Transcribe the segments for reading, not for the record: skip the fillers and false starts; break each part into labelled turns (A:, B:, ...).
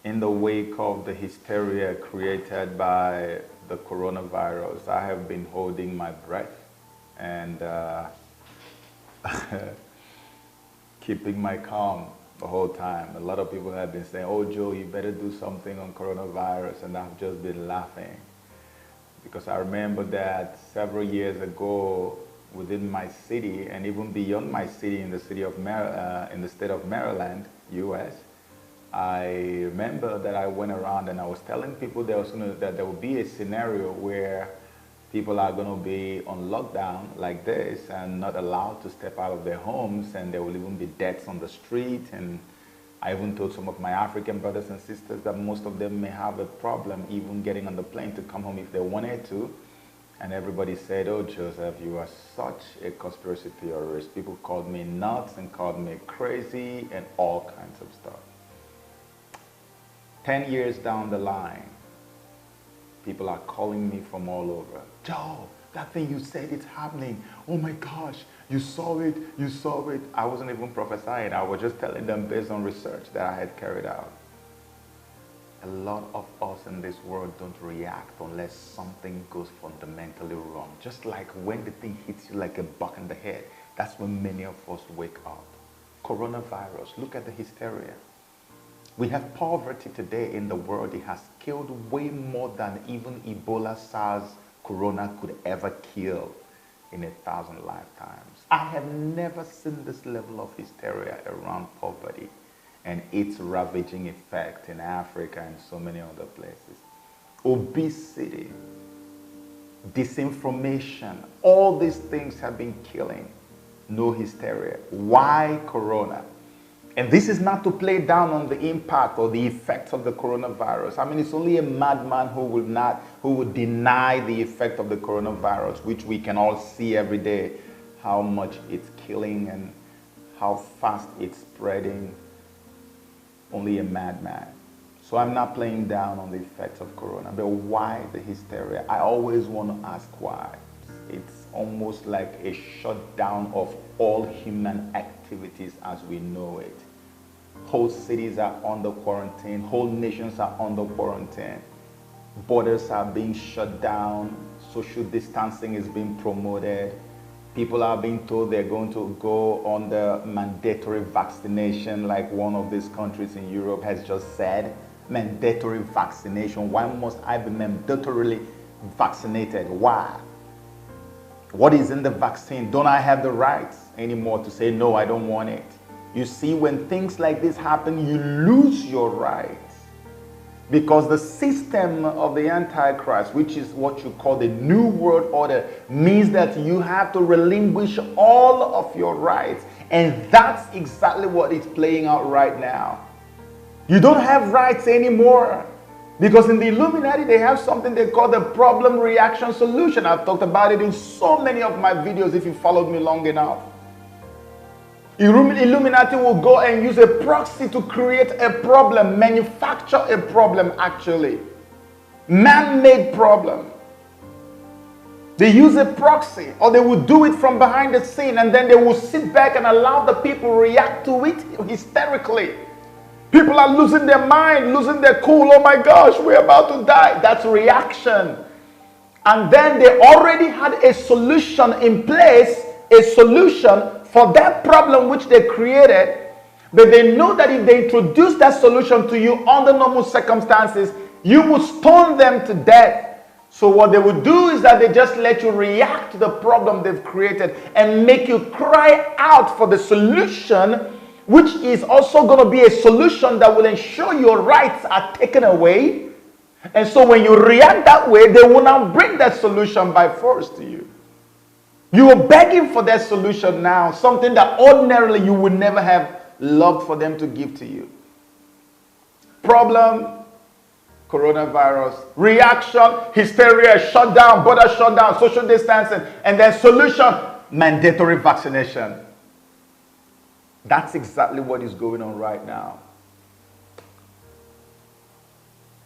A: In the wake of the hysteria created by the coronavirus, I have been holding my breath and keeping my calm the whole time. A lot of people have been saying, "Oh, Joe, you better do something on coronavirus," and I've just been laughing because I remember that several years ago within my city and even beyond my city in the in the state of Maryland, U.S., I remember that I went around and I was telling people that there would be a scenario where people are going to be on lockdown like this and not allowed to step out of their homes, and there will even be deaths on the street. And I even told some of my African brothers and sisters that most of them may have a problem even getting on the plane to come home if they wanted to. And everybody said, "Oh, Joseph, you are such a conspiracy theorist." People called me nuts and called me crazy and all kinds of stuff. 10 years down the line, people are calling me from all over. "Joe, that thing you said, it's happening. Oh my gosh, you saw it, you saw it." I wasn't even prophesying. I was just telling them based on research that I had carried out. A lot of us in this world don't react unless something goes fundamentally wrong. Just like when the thing hits you like a buck in the head, that's when many of us wake up. Coronavirus, look at the hysteria. We have poverty today in the world. It has killed way more than even Ebola, SARS, Corona could ever kill in 1,000 lifetimes. I have never seen this level of hysteria around poverty and its ravaging effect in Africa and so many other places. Obesity, disinformation, all these things have been killing. No hysteria. Why Corona? And this is not to play down on the impact or the effects of the coronavirus. I mean, it's only a madman who would deny the effect of the coronavirus, which we can all see every day, how much it's killing and how fast it's spreading. Only a madman. So I'm not playing down on the effects of corona, but why the hysteria? I always want to ask why. It's almost like a shutdown of all human activities as we know it. Whole cities are under quarantine. Whole nations are under quarantine. Borders are being shut down. Social distancing is being promoted. People are being told they're going to go on the mandatory vaccination, like one of these countries in Europe has just said. Mandatory vaccination. Why must I be mandatorily vaccinated? Why? What is in the vaccine? Don't I have the rights anymore to say, no, I don't want it? You see, when things like this happen, you lose your rights. Because the system of the Antichrist, which is what you call the New World Order, means that you have to relinquish all of your rights. And that's exactly what is playing out right now. You don't have rights anymore. Because in the Illuminati, they have something they call the problem reaction solution. I've talked about it in so many of my videos if you followed me long enough. Illuminati will go and use a proxy to create a problem, manufacture a problem actually. Man-made problem. They use a proxy, or they will do it from behind the scene, and then they will sit back and allow the people react to it hysterically. People are losing their mind, losing their cool. Oh my gosh, we're about to die. That's reaction. And then they already had a solution in place, a solution for that problem which they created. But they know that if they introduce that solution to you under normal circumstances, you will stone them to death. So what they would do is that they just let you react to the problem they've created and make you cry out for the solution, which is also going to be a solution that will ensure your rights are taken away. And so when you react that way, they will now bring that solution by force to you. You are begging for that solution now, something that ordinarily you would never have loved for them to give to you. Problem, coronavirus. Reaction, hysteria, shutdown, border shutdown, social distancing. And then solution, mandatory vaccination. That's exactly what is going on right now.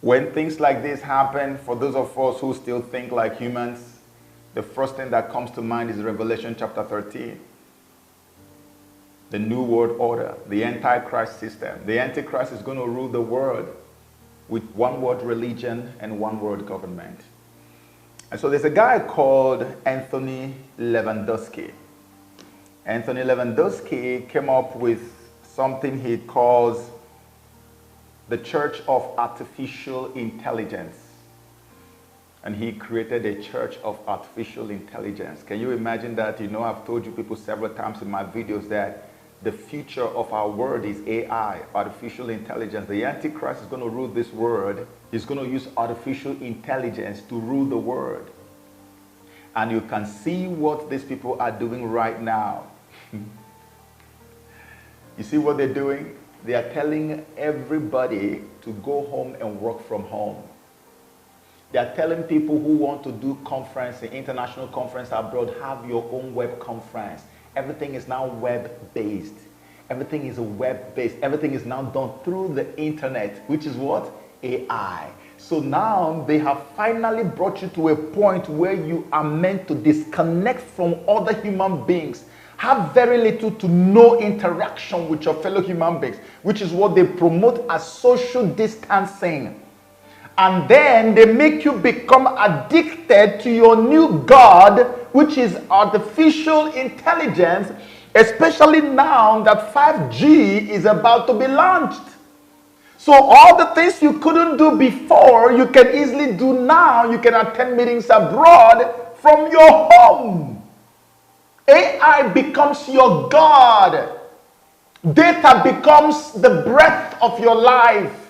A: When things like this happen, for those of us who still think like humans, the first thing that comes to mind is Revelation chapter 13. The New World Order, the Antichrist system. The Antichrist is going to rule the world. with one word religion and one word government. And so there's a guy called Anthony Lewandowski. Anthony Lewandowski came up with something he calls the Church of Artificial Intelligence. And he created a church of artificial intelligence. Can you imagine that? You know, I've told you people several times in my videos that the future of our world is AI, artificial intelligence. The Antichrist is going to rule this world. He's going to use artificial intelligence to rule the world. And you can see what these people are doing right now. You see what they're doing? They are telling everybody to go home and work from home. They are telling people who want to do conference, an international conference abroad, have your own web conference. Everything is now web-based. Everything is web-based. Everything is now done through the internet, which is what? AI. So now they have finally brought you to a point where you are meant to disconnect from other human beings. Have very little to no interaction with your fellow human beings, which is what they promote as social distancing. And then they make you become addicted to your new God, which is artificial intelligence, especially now that 5G is about to be launched. So all the things you couldn't do before, you can easily do now. You can attend meetings abroad from your home. AI becomes your God. Data becomes the breath of your life.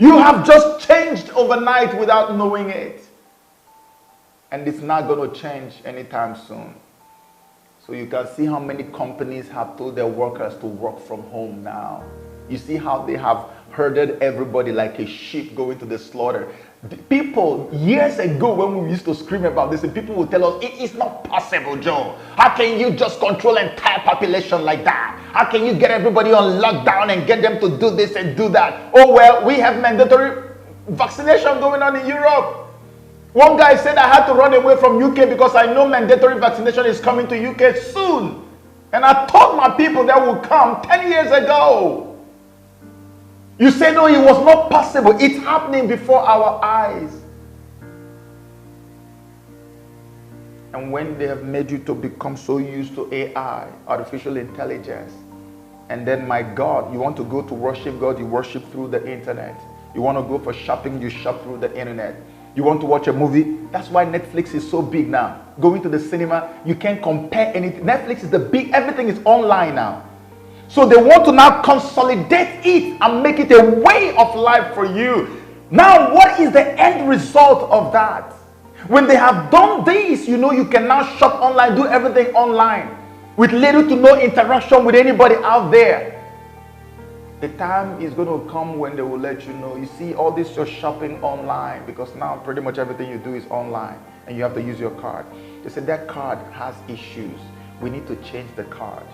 A: You have just changed overnight without knowing it. And it's not going to change anytime soon. So you can see how many companies have told their workers to work from home now. You see how they have herded everybody like a sheep going to the slaughter. People, years ago when we used to scream about this, and people would tell us, it is not possible, Joe. How can you just control an entire population like that? How can you get everybody on lockdown and get them to do this and do that? Oh, well, we have mandatory vaccination going on in Europe. One guy said I had to run away from UK because I know mandatory vaccination is coming to UK soon. And I told my people that would come 10 years ago. You say, no, it was not possible. It's happening before our eyes. And when they have made you to become so used to AI, artificial intelligence, and then, my God, you want to go to worship God, you worship through the internet. You want to go for shopping, you shop through the internet. You want to watch a movie? That's why Netflix is so big now. Going to the cinema, you can't compare anything. Netflix is the big, everything is online now. So they want to now consolidate it and make it a way of life for you. Now, what is the end result of that? When they have done this, you know, you can now shop online, do everything online with little to no interaction with anybody out there. The time is going to come when they will let you know, you see, all this you're shopping online, because now pretty much everything you do is online and you have to use your card. They said that card has issues. We need to change the card.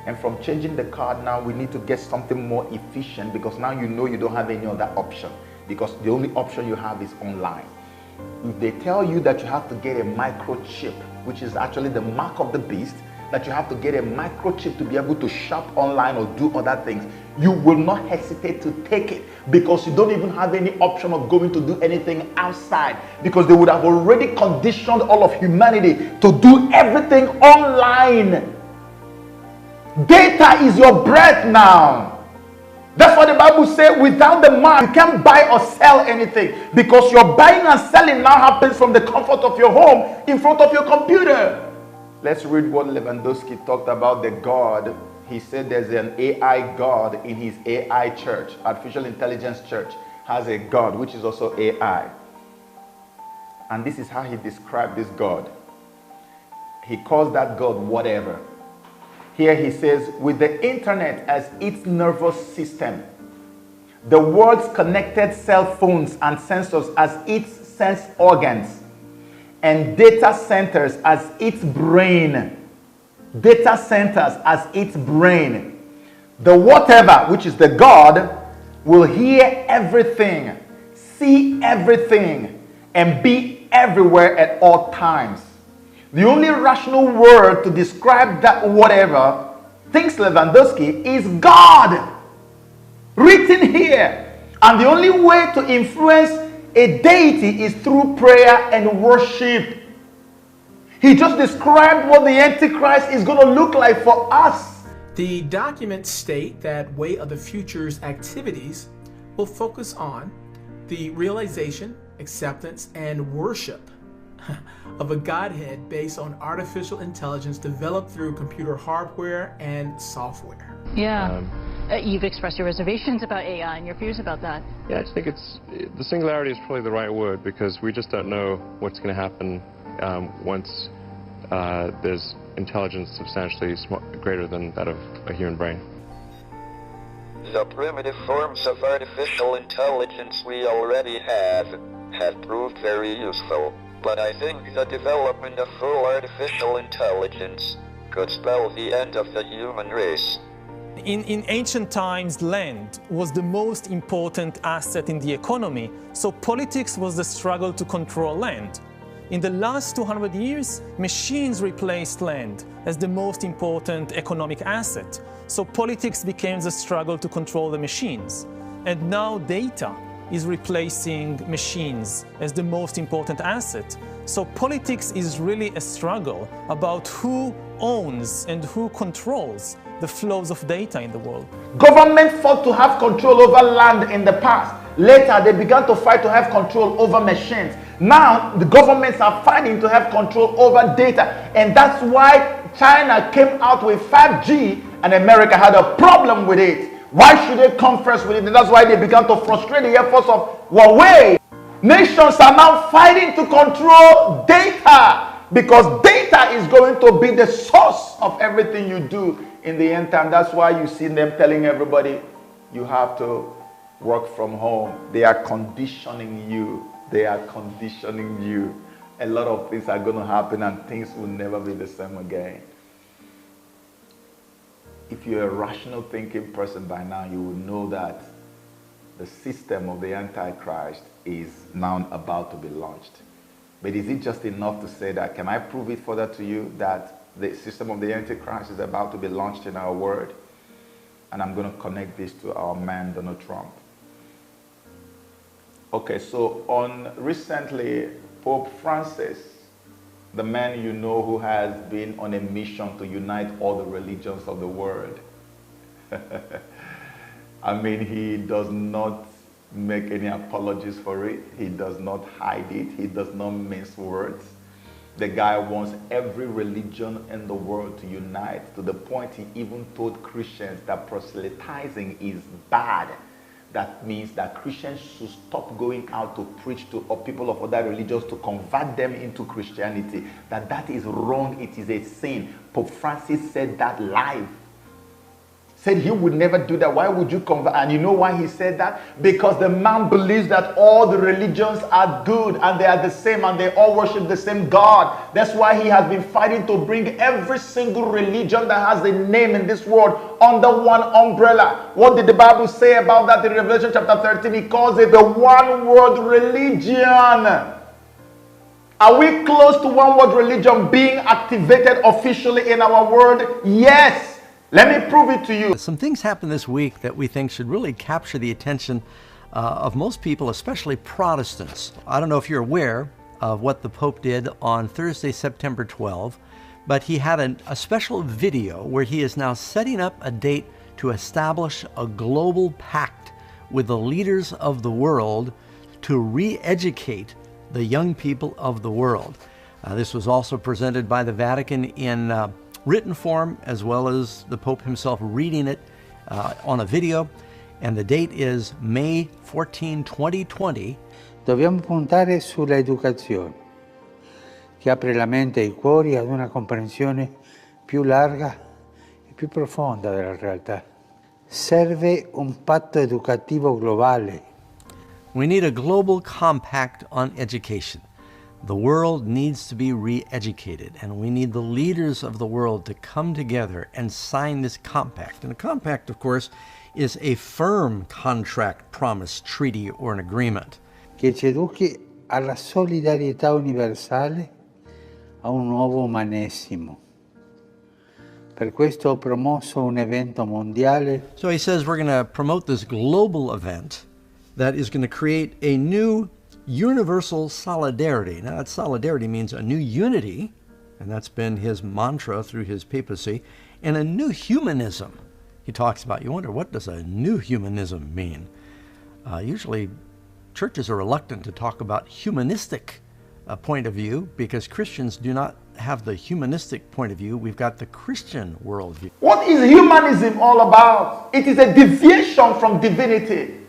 A: And from changing the card now, we need to get something more efficient, because now you know you don't have any other option, because the only option you have is online. If they tell you that you have to get a microchip, which is actually the mark of the beast, that you have to get a microchip to be able to shop online or do other things, you will not hesitate to take it, because you don't even have any option of going to do anything outside, because they would have already conditioned all of humanity to do everything online. Data is your breath now. That's what the Bible says. Without the man, you can't buy or sell anything, because your buying and selling now happens from the comfort of your home in front of your computer. Let's read what Lewandowski talked about the God. He said there's an AI God in his AI church. Artificial Intelligence Church has a God which is also AI. And this is how he described this God. He calls that God whatever. Here he says, with the internet as its nervous system, the world's connected cell phones and sensors as its sense organs, and data centers as its brain. Data centers as its brain. The whatever, which is the God, will hear everything, see everything, and be everywhere at all times. The only rational word to describe that whatever, thinks Lewandowski, is God. Written here. And the only way to influence a deity is through prayer and worship. He just described what the Antichrist is going to look like for us.
B: The documents state that Way of the Future's activities will focus on the realization, acceptance, and worship of a Godhead based on artificial intelligence developed through computer hardware and software.
C: Yeah. You've expressed your reservations about AI and your fears about that.
D: Yeah, I just think the singularity is probably the right word, because we just don't know what's going to happen once there's intelligence substantially greater than that of a human brain.
E: The primitive forms of artificial intelligence we already have proved very useful, but I think the development of full artificial intelligence could spell the end of the human race.
F: In ancient times, land was the most important asset in the economy, so politics was the struggle to control land. In the last 200 years, machines replaced land as the most important economic asset, so politics became the struggle to control the machines. And now data is replacing machines as the most important asset. So politics is really a struggle about who owns and who controls the flows of data in the world.
A: Government fought to have control over land in the past. Later, they began to fight to have control over machines. Now, the governments are fighting to have control over data. And that's why China came out with 5G and America had a problem with it. Why should they come first with it? And that's why they began to frustrate the efforts of Huawei. Nations are now fighting to control data, because data is going to be the source of everything you do in the end time. That's why you see them telling everybody you have to work from home. They are conditioning you. They are conditioning you. A lot of things are going to happen and things will never be the same again. If you're a rational thinking person by now, you will know that the system of the Antichrist is now about to be launched. But is it just enough to say that? Can I prove it further to you that the system of the Antichrist is about to be launched in our world? And I'm going to connect this to our man, Donald Trump. Okay, so recently, Pope Francis, the man you know who has been on a mission to unite all the religions of the world. I mean, he does not make any apologies for it. He does not hide it. He does not mince words. The guy wants every religion in the world to unite, to the point he even told Christians that proselytizing is bad. That means that Christians should stop going out to preach to people of other religions to convert them into Christianity. That is wrong. It is a sin. Pope Francis said that live. Said he would never do that. Why would you convert? And you know why he said that? Because the man believes that all the religions are good and they are the same and they all worship the same God. That's why he has been fighting to bring every single religion that has a name in this world under one umbrella. What did the Bible say about that in Revelation chapter 13? He calls it the one world religion. Are we close to one world religion being activated officially in our world? Yes. Let me prove it to you.
G: Some things happened this week that we think should really capture the attention of most people, especially Protestants. I don't know if you're aware of what the Pope did on Thursday, September 12, but he had a special video where he is now setting up a date to establish a global pact with the leaders of the world to re-educate the young people of the world. This was also presented by the Vatican in written form, as well as the Pope himself reading it on a video. And the date is May 14, 2020.
H: Dobbiamo puntare sulla educazione, che apre la mente e i cuori ad una comprensione più larga e più profonda della realtà. Serve un patto educativo globale.
G: We need a global compact on education. The world needs to be re-educated, and we need the leaders of the world to come together and sign this compact. And a compact, of course, is a firm contract, promise, treaty, or an agreement.
H: Che ci educhi alla solidarietà universale, a un nuovo umanesimo. Per questo ho promosso un evento mondiale.
G: So he says we're going to promote this global event that is going to create a new universal solidarity. Now, that solidarity means a new unity, and that's been his mantra through his papacy, and a new humanism he talks about. You wonder, what does a new humanism mean? Usually, churches are reluctant to talk about humanistic point of view because Christians do not have the humanistic point of view. We've got the Christian worldview.
A: What is humanism all about? It is a deviation from divinity.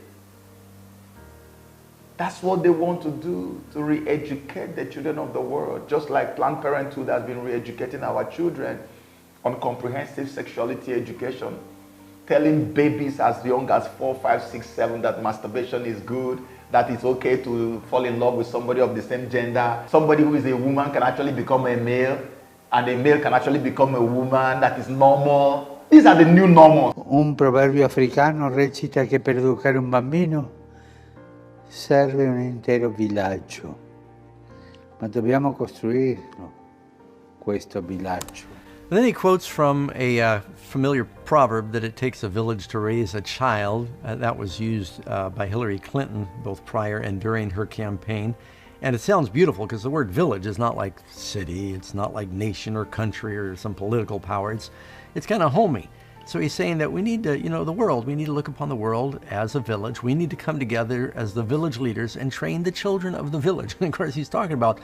A: That's what they want to do, to re-educate the children of the world, just like Planned Parenthood has been re-educating our children on comprehensive sexuality education, telling babies as young as 4, 5, 6, 7 that masturbation is good, that it's okay to fall in love with somebody of the same gender. Somebody who is a woman can actually become a male, and a male can actually become a woman. That is normal. These are the new normals.
H: Un proverbio africano recita che per educare un bambino serve un intero villaggio, ma dobbiamo costruirlo, questo villaggio.
G: And then he quotes from a familiar proverb that it takes a village to raise a child. That was used by Hillary Clinton both prior and during her campaign. And it sounds beautiful because the word village is not like city, it's not like nation or country or some political power. It's kind of homey. So he's saying that we need to, the world, we need to look upon the world as a village. We need to come together as the village leaders and train the children of the village. And of course, he's talking about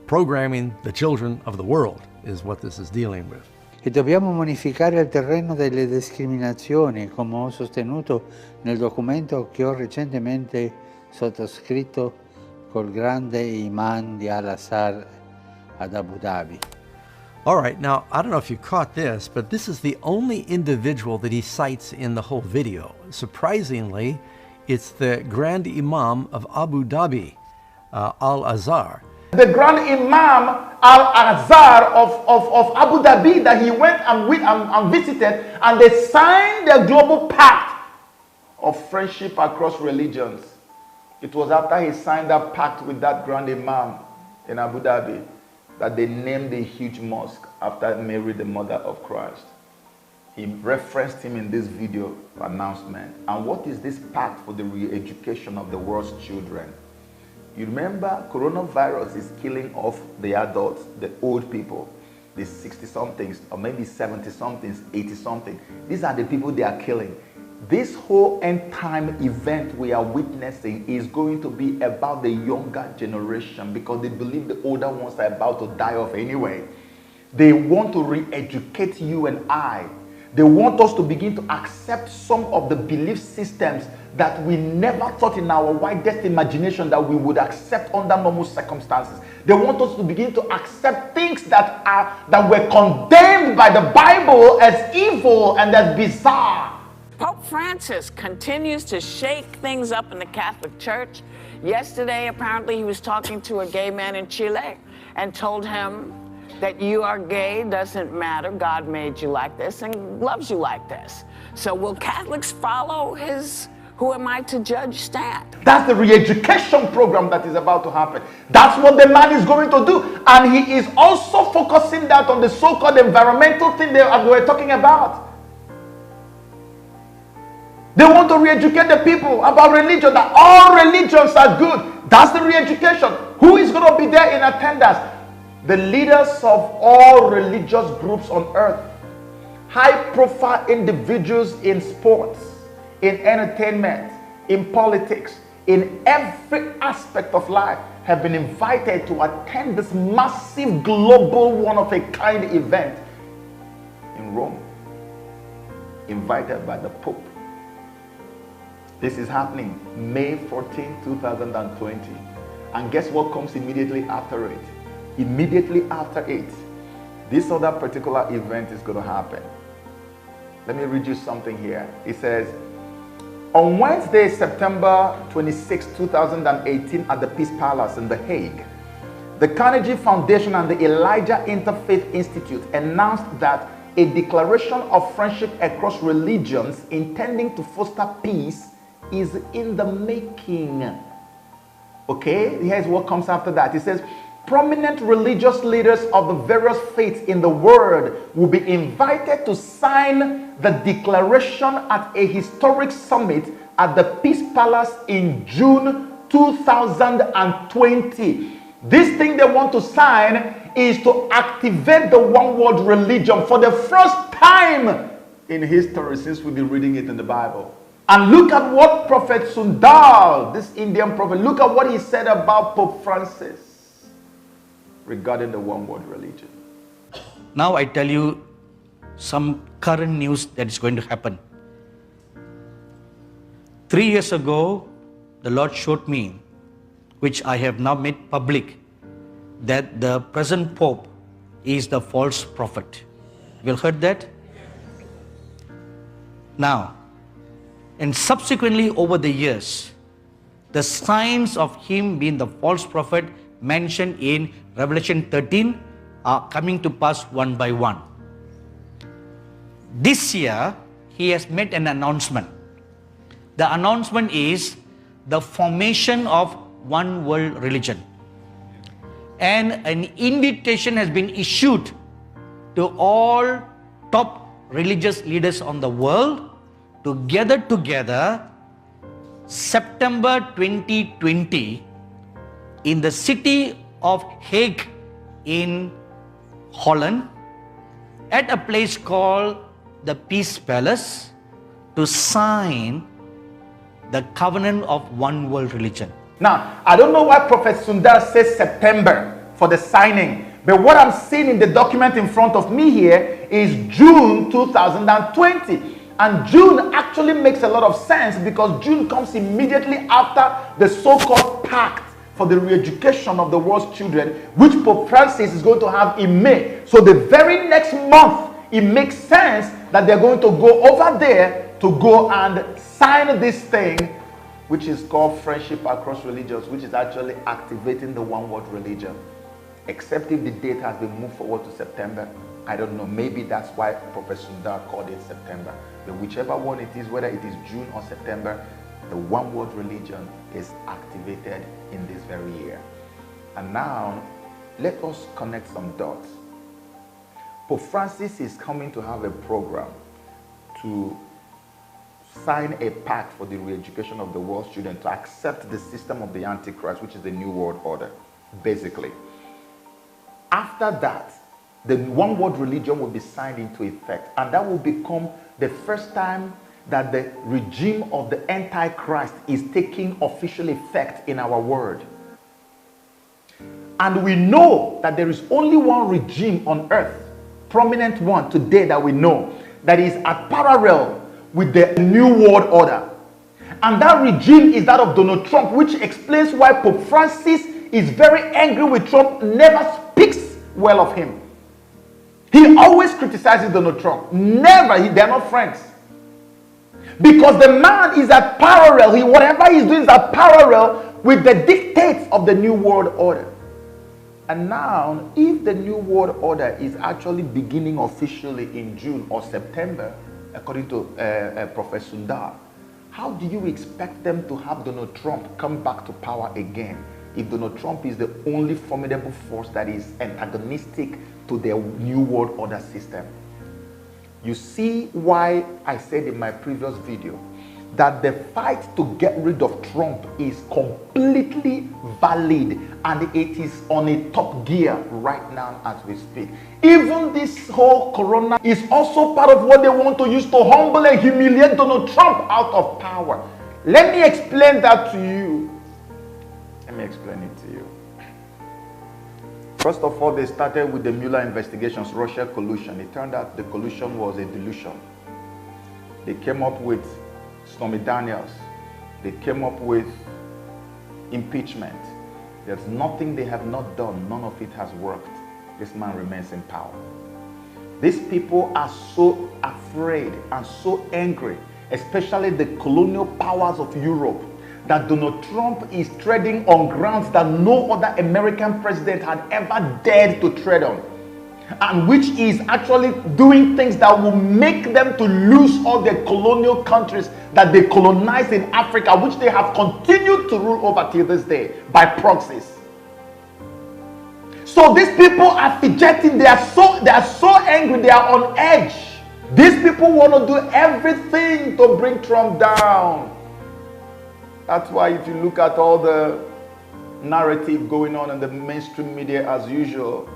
G: programming the children of the world is what this is dealing with.
H: E dobbiamo bonificare il terreno delle discriminazioni, come ho sostenuto nel documento che ho recentemente sottoscritto col grande imam di Al-Azhar ad Abu Dhabi.
G: All right, now, I don't know if you caught this, but this is the only individual that he cites in the whole video. Surprisingly, it's the Grand Imam of Abu Dhabi, Al-Azhar.
A: The Grand Imam Al-Azhar of Abu Dhabi that he went and visited, and they signed the global pact of friendship across religions. It was after he signed that pact with that Grand Imam in Abu Dhabi that they named a huge mosque after Mary, the mother of Christ. He referenced him in this video announcement. And what is this pact for the re-education of the world's children? You remember, coronavirus is killing off the adults, the old people, the 60-somethings, or maybe 70-somethings, 80-something. These are the people they are killing. This whole end-time event we are witnessing is going to be about the younger generation because they believe the older ones are about to die off anyway. They want to re-educate you and I. They want us to begin to accept some of the belief systems that we never thought in our widest imagination that we would accept under normal circumstances. They want us to begin to accept things that were condemned by the Bible as evil and as bizarre.
I: Pope Francis continues to shake things up in the Catholic Church. Yesterday, apparently, he was talking to a gay man in Chile and told him that you are gay doesn't matter. God made you like this and loves you like this. So will Catholics follow his "who am I to judge" stand?
A: That's the re-education program that is about to happen. That's what the man is going to do. And he is also focusing that on the so-called environmental thing they were talking about. They want to re-educate the people about religion, that all religions are good. That's the re-education. Who is going to be there in attendance? The leaders of all religious groups on earth, high-profile individuals in sports, in entertainment, in politics, in every aspect of life have been invited to attend this massive global one-of-a-kind event in Rome, invited by the Pope. This is happening May 14, 2020. And guess what comes immediately after it? Immediately after it, this other particular event is going to happen. Let me read you something here. It says, on Wednesday, September 26, 2018, at the Peace Palace in The Hague, the Carnegie Foundation and the Elijah Interfaith Institute announced that a declaration of friendship across religions intending to foster peace is in the making. Okay, here's what comes after that. It says, prominent religious leaders of the various faiths in the world will be invited to sign the declaration at a historic summit at the Peace Palace in June 2020. This thing they want to sign is to activate the one world religion for the first time in history since we've been reading it in the Bible. And look at what Prophet Sundar, this Indian prophet, look at what he said about Pope Francis regarding the one world religion.
J: Now I tell you some current news that is going to happen. 3 years ago, the Lord showed me, which I have now made public, that the present Pope is the false prophet. You heard that? Now, and subsequently over the years, the signs of him being the false prophet mentioned in Revelation 13 are coming to pass one by one. This year, he has made an announcement. The announcement is the formation of one world religion. And an invitation has been issued to all top religious leaders on the world to gather together September 2020 in the city of Hague in Holland at a place called the Peace Palace to sign the covenant of one world religion.
A: Now, I don't know why Prophet Sundar says September for the signing, but what I'm seeing in the document in front of me here is June 2020. And June actually makes a lot of sense because June comes immediately after the so-called pact for the re-education of the world's children, which Pope Francis is going to have in May. So the very next month, it makes sense that they're going to go over there to go and sign this thing, which is called Friendship Across Religions, which is actually activating the one world religion. Except if the date has been moved forward to September. I don't know. Maybe that's why Professor Sundar called it September. But whichever one it is, whether it is June or September, the one world religion is activated in this very year. And now, let us connect some dots. Pope Francis is coming to have a program to sign a pact for the re-education of the world's children to accept the system of the Antichrist, which is the New World Order, basically. After that, the one world religion will be signed into effect, and that will become the first time that the regime of the Antichrist is taking official effect in our world. And we know that there is only one regime on earth, prominent one today that we know, that is at parallel with the New World Order. And that regime is that of Donald Trump, which explains why Pope Francis is very angry with Trump, never speaks well of him. He always criticizes Donald Trump. Never. They're not friends. Because the man is at parallel. Whatever he's doing is at parallel with the dictates of the New World Order. And now, if the New World Order is actually beginning officially in June or September, according to Professor Sundar, how do you expect them to have Donald Trump come back to power again if Donald Trump is the only formidable force that is antagonistic to their New World Order system? You see why I said in my previous video that the fight to get rid of Trump is completely valid and it is on a top gear right now as we speak. Even this whole corona is also part of what they want to use to humble and humiliate Donald Trump out of power. Let me explain that to you. Let me explain it to you. First of all, they started with the Mueller investigations, Russia collusion. It turned out the collusion was a delusion. They came up with Stormy Daniels. They came up with impeachment. There's nothing they have not done. None of it has worked. This man remains in power. These people are so afraid and so angry, especially the colonial powers of Europe, that Donald Trump is treading on grounds that no other American president had ever dared to tread on, and which is actually doing things that will make them to lose all their colonial countries that they colonized in Africa, which they have continued to rule over till this day by proxies. So these people are fidgeting. They are so angry. They are on edge. These people want to do everything to bring Trump down. That's why if you look at all the narrative going on in the mainstream media as usual,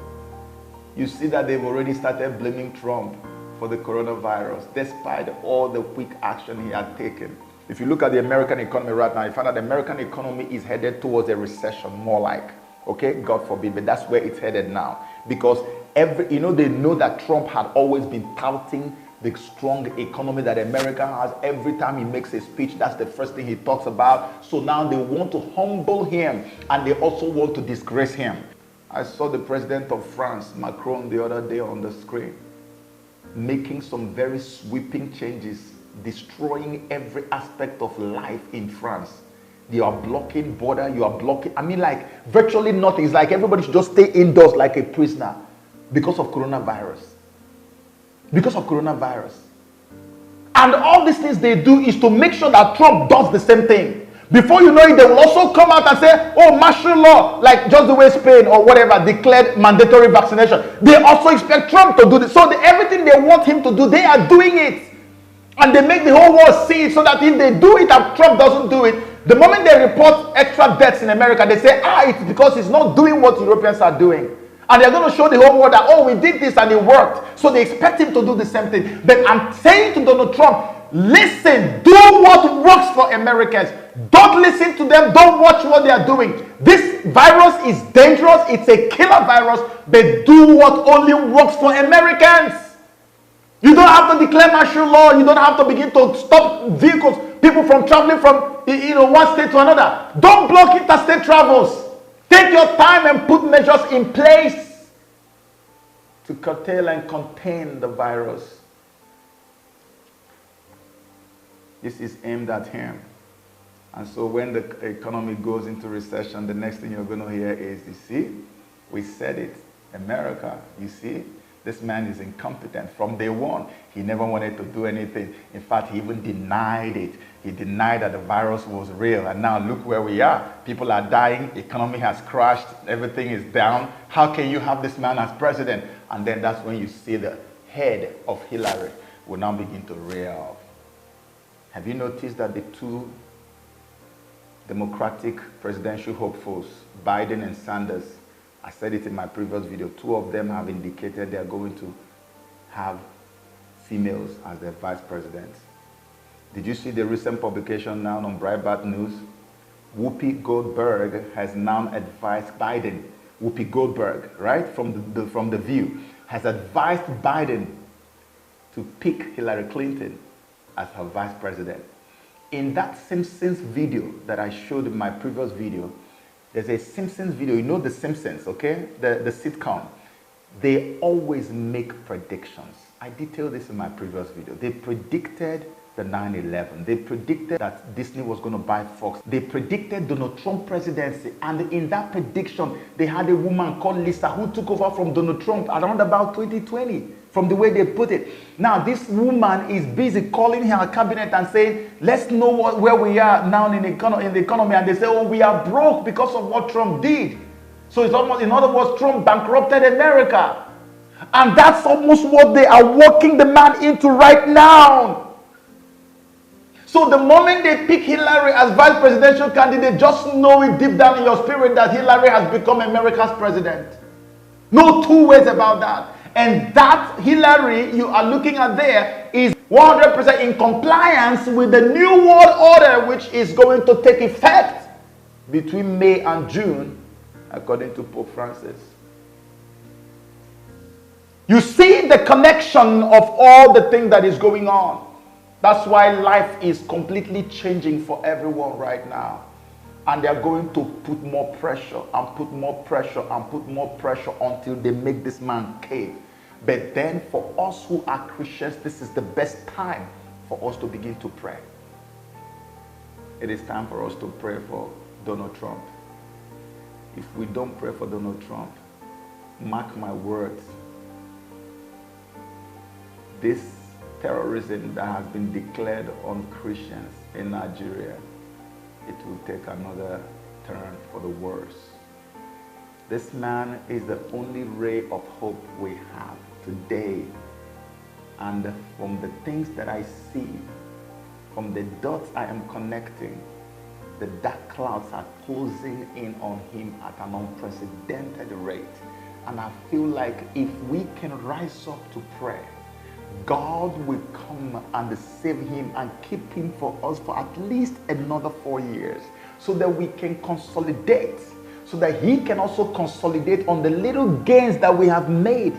A: you see that they've already started blaming Trump for the coronavirus, despite all the quick action he had taken. If you look at the American economy right now, you find that the American economy is headed towards a recession, more like, okay, God forbid, but that's where it's headed now. Because they know that Trump had always been touting the strong economy that America has. Every time he makes a speech, that's the first thing he talks about. So now they want to humble him, and they also want to disgrace him. I saw the president of France, Macron, the other day on the screen, making some very sweeping changes, destroying every aspect of life in France. You are blocking border, you are blocking, like virtually nothing. It's like everybody should just stay indoors like a prisoner because of coronavirus. Because of coronavirus. And all these things they do is to make sure that Trump does the same thing. Before you know it, they will also come out and say, oh, martial law, like just the way Spain or whatever declared mandatory vaccination. They also expect Trump to do this. So everything they want him to do, they are doing it. And they make the whole world see it, so that if they do it and Trump doesn't do it, the moment they report extra deaths in America, they say, it's because he's not doing what Europeans are doing. And they're going to show the whole world that, oh, we did this and it worked. So they expect him to do the same thing. But I'm saying to Donald Trump, listen, do what works for Americans. Don't listen to them. Don't watch what they are doing. This virus is dangerous. It's a killer virus. But do what only works for Americans. You don't have to declare martial law. You don't have to begin to stop vehicles, people from traveling from one state to another. Don't block interstate travels. Take your time and put measures in place to curtail and contain the virus. This is aimed at him. And so when the economy goes into recession, the next thing you're going to hear is, you see, we said it, America, you see, this man is incompetent. From day one, he never wanted to do anything. In fact, he even denied it. He denied that the virus was real. And now look where we are. People are dying. Economy has crashed. Everything is down. How can you have this man as president? And then that's when you see the head of Hillary will now begin to rear up. Have you noticed that the two Democratic presidential hopefuls, Biden and Sanders, I said it in my previous video, two of them have indicated they are going to have females as their vice presidents. Did you see the recent publication now on Breitbart News? Whoopi Goldberg has now advised Biden, Whoopi Goldberg, right, from the View, has advised Biden to pick Hillary Clinton as her vice president. In that Simpsons video that I showed in my previous video, there's a Simpsons video. You know The Simpsons, okay? The sitcom. They always make predictions. I detailed this in my previous video. They predicted the 9/11. They predicted that Disney was going to buy Fox. They predicted Donald Trump presidency. And in that prediction, they had a woman called Lisa who took over from Donald Trump around about 2020, from the way they put it. Now, this woman is busy calling her cabinet and saying, let's know where we are now in the economy. And they say, oh, we are broke because of what Trump did. So it's almost, in other words, Trump bankrupted America. And that's almost what they are working the man into right now. So the moment they pick Hillary as vice presidential candidate, just know it deep down in your spirit that Hillary has become America's president. No two ways about that. And that Hillary you are looking at there is 100% in compliance with the New World Order, which is going to take effect between May and June, according to Pope Francis. You see the connection of all the things that is going on. That's why life is completely changing for everyone right now. And they are going to put more pressure and put more pressure and put more pressure until they make this man cave. But then for us who are Christians, this is the best time for us to begin to pray. It is time for us to pray for Donald Trump. If we don't pray for Donald Trump, mark my words, this terrorism that has been declared on Christians in Nigeria, it will take another turn for the worse. This man is the only ray of hope we have today. And from the things that I see, from the dots I am connecting, The dark clouds are closing in on him at an unprecedented rate. And I feel like if we can rise up to pray, God will come and save him and keep him for us for at least another 4 years, so that we can consolidate, so that he can also consolidate on the little gains that we have made,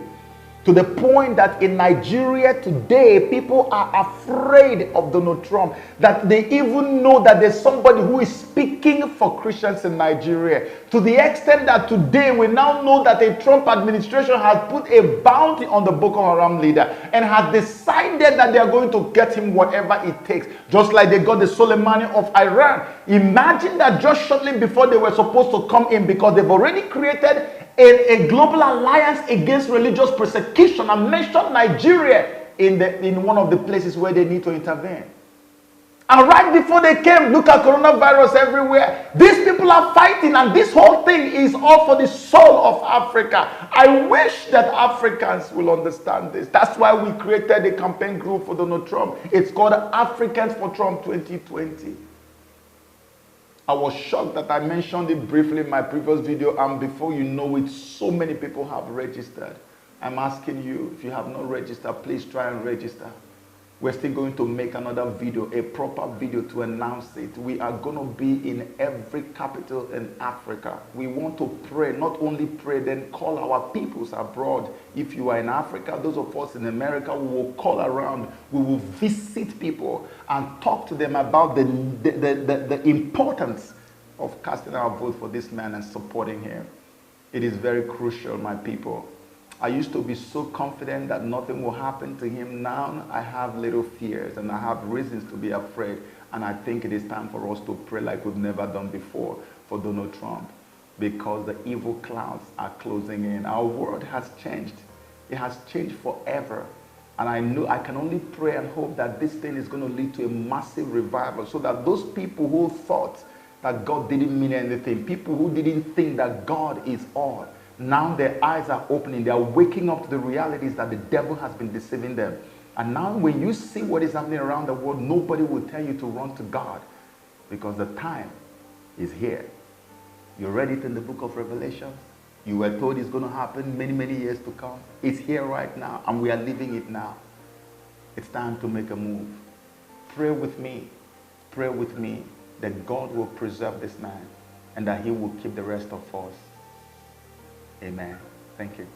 A: to the point that in Nigeria today, people are afraid of Donald Trump, that they even know that there's somebody who is speaking for Christians in Nigeria, to the extent that today we now know that the Trump administration has put a bounty on the Boko Haram leader and has decided that they are going to get him whatever it takes, just like they got the Soleimani of Iran. Imagine that just shortly before they were supposed to come in, because they've already created a global alliance against religious persecution and mentioned Nigeria in one of the places where they need to intervene. And right before they came, look at coronavirus everywhere. These people are fighting, and this whole thing is all for the soul of Africa. I wish that Africans will understand this. That's why we created a campaign group for Donald Trump. It's called Africans for Trump 2020. I was shocked that I mentioned it briefly in my previous video, and before you know it, so many people have registered. I'm asking you, if you have not registered, please try and register. We're still going to make another video, a proper video to announce it. We are going to be in every capital in Africa. We want to pray, not only pray, then call our peoples abroad. If you are in Africa, those of us in America, we will call around. We will visit people and talk to them about the importance of casting our vote for this man and supporting him. It is very crucial, my people. I used to be so confident that nothing will happen to him. Now I have little fears and I have reasons to be afraid. And I think it is time for us to pray like we've never done before for Donald Trump, because the evil clouds are closing in. Our world has changed. It has changed forever. And I know I can only pray and hope that this thing is going to lead to a massive revival, so that those people who thought that God didn't mean anything, people who didn't think that God is all, now their eyes are opening. They are waking up to the realities that the devil has been deceiving them. And now when you see what is happening around the world, nobody will tell you to run to God, because the time is here. You read it in the book of Revelation. You were told it's going to happen many, many years to come. It's here right now, and we are living it now. It's time to make a move. Pray with me that God will preserve this man and that he will keep the rest of us. Amen. Thank you.